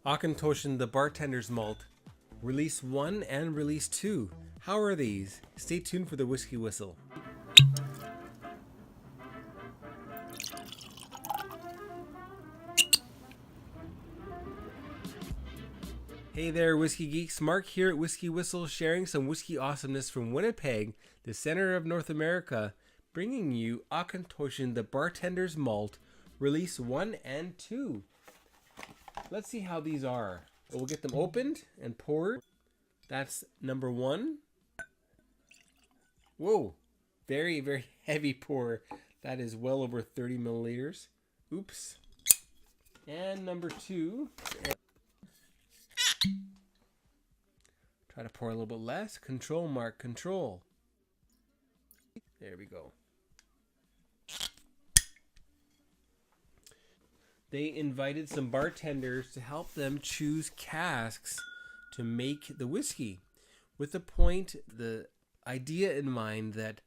Auchentoshan the Bartender's Malt, Release 1 and Release 2. How are these? Stay tuned for the Whiskey Whistle. Hey there, Whiskey Geeks. Mark here at Whiskey Whistle, sharing some whiskey awesomeness from Winnipeg, the center of North America, bringing you Auchentoshan the Bartender's Malt, Release 1 and 2. Let's see how these are. We'll get them opened and poured. That's number 1. Whoa, very, very heavy pour. That is well over 30 milliliters. Oops. And number 2. Try to pour a little bit less. Control, Mark, control. There we go. They invited some bartenders to help them choose casks to make the whiskey, with the idea in mind that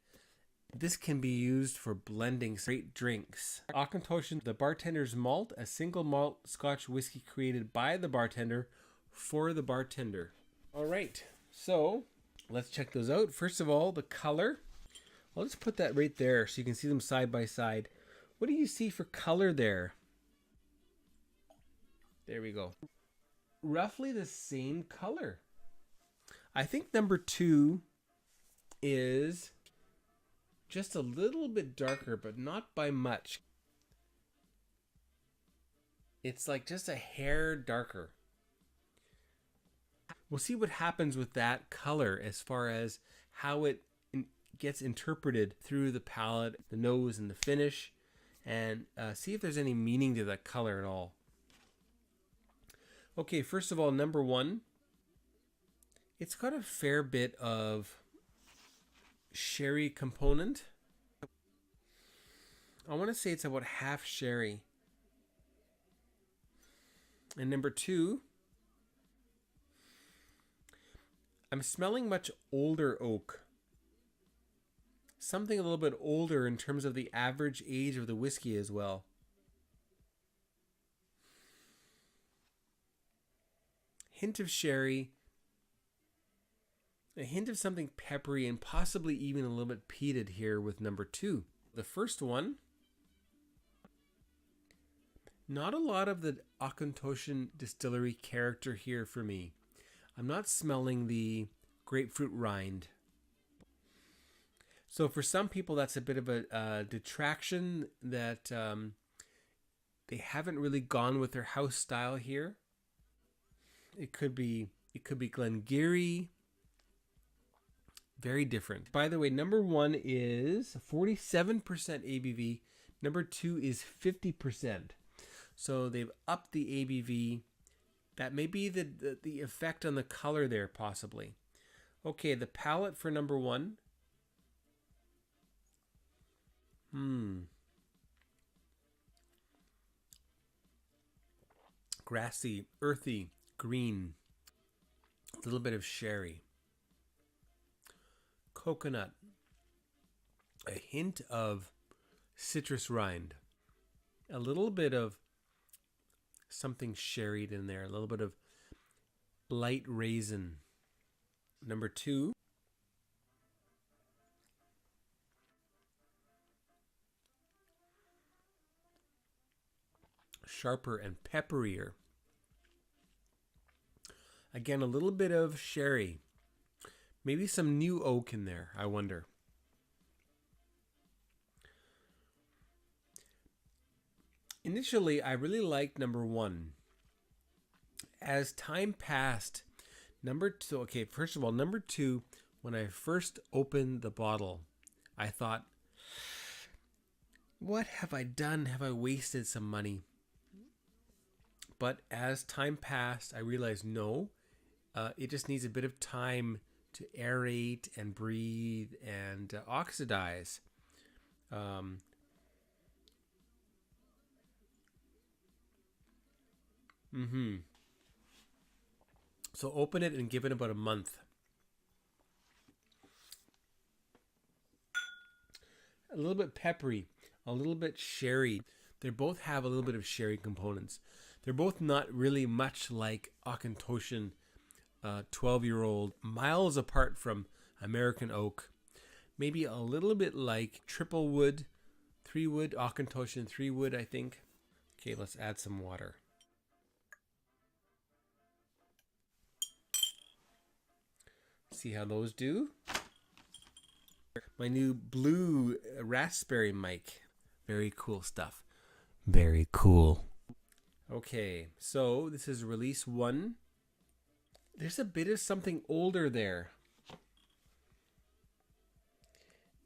this can be used for blending great drinks. Auchentoshan the Bartender's Malt, a single malt Scotch whiskey created by the bartender for the bartender. All right, so let's check those out. First of all, the color. I'll just put that right there so you can see them side by side. What do you see for color there? There we go. Roughly the same color. I think number 2 is just a little bit darker, but not by much. It's like just a hair darker. We'll see what happens with that color as far as how it gets interpreted through the palate, the nose, and the finish, and see if there's any meaning to that color at all. Okay, first of all, number 1, it's got a fair bit of sherry component. I want to say it's about half sherry. And number 2, I'm smelling much older oak. Something a little bit older in terms of the average age of the whiskey as well. Hint of sherry, a hint of something peppery, and possibly even a little bit peated here with number 2. The first one, not a lot of the Auchentoshan distillery character here for me. I'm not smelling the grapefruit rind. So for some people, that's a bit of a detraction that they haven't really gone with their house style here. It could be Glengarry. Very different. By the way, number 1 is 47% ABV. Number 2 is 50%. So they've upped the ABV. That may be the effect on the color there, possibly. Okay, the palate for number 1. Grassy, earthy, green. A little bit of sherry. Coconut. A hint of citrus rind. A little bit of something sherried in there. A little bit of light raisin. Number 2. Sharper and pepperier. Again, a little bit of sherry. Maybe some new oak in there, I wonder. Initially, I really liked number 1. As time passed, number 2, okay, first of all, number 2, when I first opened the bottle, I thought, what have I done? Have I wasted some money? But as time passed, I realized no, it just needs a bit of time to aerate and breathe and oxidize. So open it and give it about a month. A little bit peppery, a little bit sherry. They both have a little bit of sherry components. They're both not really much like Auchentoshan 12-year-old, miles apart from American oak. Maybe a little bit like triple wood, 3-wood, Auchentoshan 3-wood, I think. Okay, let's add some water. See how those do. My new blue raspberry mic. Very cool stuff. Very cool. Okay, so this is release 1. There's a bit of something older there.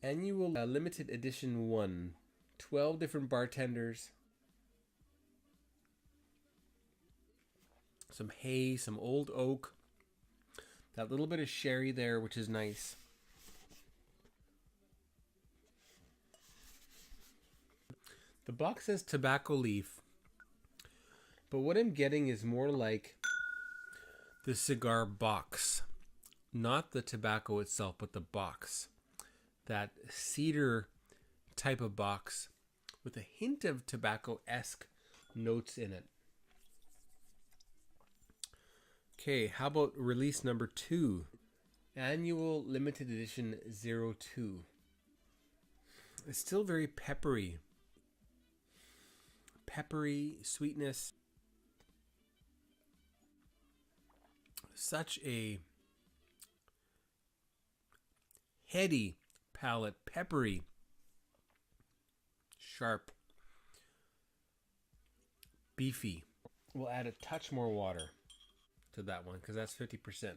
Annual limited edition 1. 12 different bartenders. Some hay, some old oak. That little bit of sherry there, which is nice. The box says tobacco leaf, but what I'm getting is more like the cigar box, not the tobacco itself, but the box. That cedar type of box with a hint of tobacco-esque notes in it. Okay, how about release number 2? Annual limited edition 02. It's still very peppery. Peppery sweetness. Such a heady palate, peppery, sharp, beefy. We'll add a touch more water to that one because that's 50%.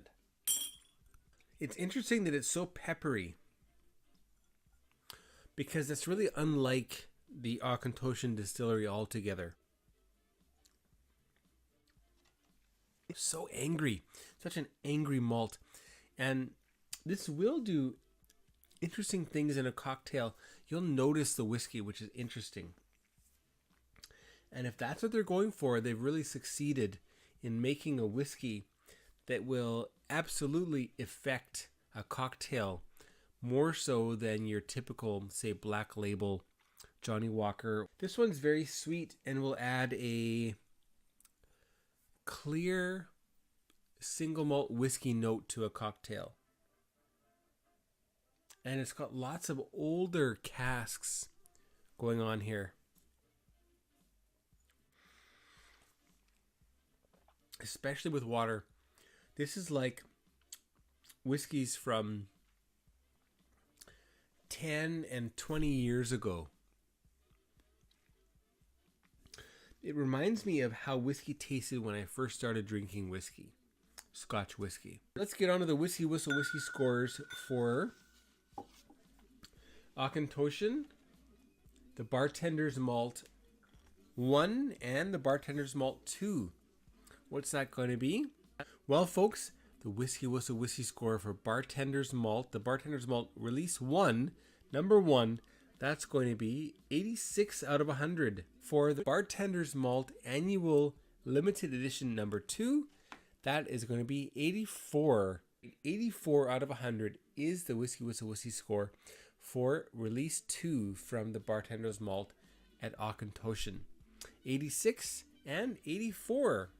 It's interesting that it's so peppery because that's really unlike the Auchentoshan distillery altogether. So angry, such an angry malt, and this will do interesting things in a cocktail. You'll notice the whiskey, which is interesting. And if that's what they're going for, they've really succeeded in making a whiskey that will absolutely affect a cocktail more so than your typical, say, Black Label Johnny Walker. This one's very sweet and will add a clear single malt whiskey note to a cocktail. And it's got lots of older casks going on here. Especially with water. This is like whiskeys from 10 and 20 years ago. It reminds me of how whiskey tasted when I first started drinking whiskey. Scotch whiskey. Let's get on to the WhiskyWhistle Whisky Scores for Auchentoshan, the Bartender's Malt 1, and the Bartender's Malt 2. What's that going to be? Well, folks, the WhiskyWhistle Whisky Score for Bartender's Malt, the Bartender's Malt Release 1, number 1, that's going to be 86 out of 100. For the Bartender's Malt Annual Limited Edition number 2, that is going to be 84. 84 out of 100 is the WhiskyWhistle Whisky Score for Release 2 from the Bartender's Malt at Auchentoshan. 86 and 84.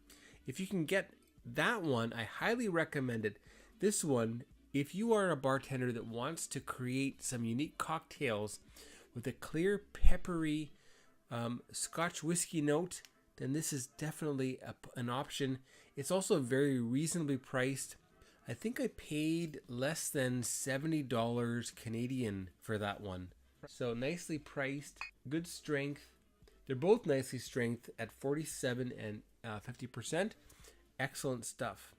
If you can get that one, I highly recommend it. This one, if you are a bartender that wants to create some unique cocktails with a clear, peppery Scotch whiskey note, then this is definitely an option. It's also very reasonably priced. I think I paid less than $70 Canadian for that one. So nicely priced, good strength. They're both nicely strength at 47 and 50%. Excellent stuff.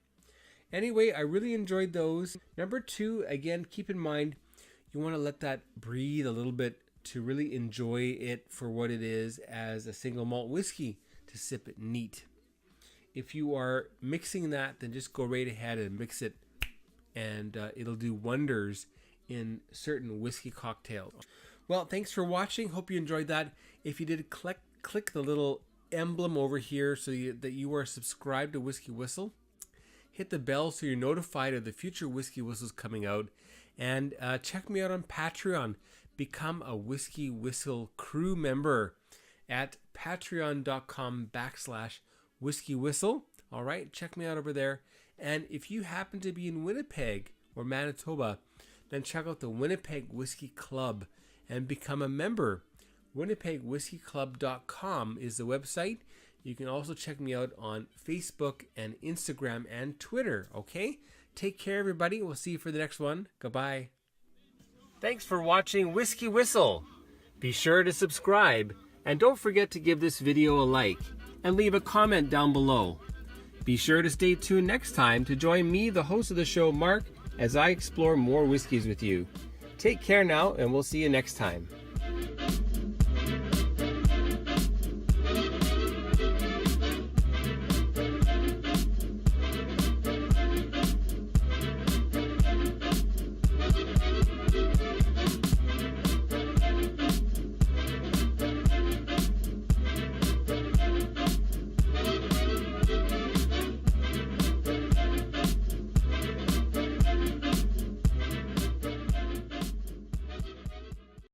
Anyway, I really enjoyed those. Number 2, again, keep in mind, you want to let that breathe a little bit to really enjoy it for what it is as a single malt whiskey, to sip it neat. If you are mixing that, then just go right ahead and mix it, and it'll do wonders in certain whiskey cocktails. Well, thanks for watching. Hope you enjoyed that. If you did, click the little emblem over here so that you are subscribed to Whiskey Whistle. Hit the bell so you're notified of the future Whiskey Whistles coming out. And check me out on Patreon. Become a Whiskey Whistle crew member at patreon.com/ Whiskey Whistle. All right, check me out over there. And if you happen to be in Winnipeg or Manitoba, then check out the Winnipeg Whiskey Club and become a member. WinnipegWhiskeyClub.com is the website. You can also check me out on Facebook and Instagram and Twitter, okay? Take care, everybody. We'll see you for the next one. Goodbye. Thanks for watching Whiskey Whistle. Be sure to subscribe, and don't forget to give this video a like and leave a comment down below. Be sure to stay tuned next time to join me, the host of the show, Mark, as I explore more whiskeys with you. Take care now, and we'll see you next time.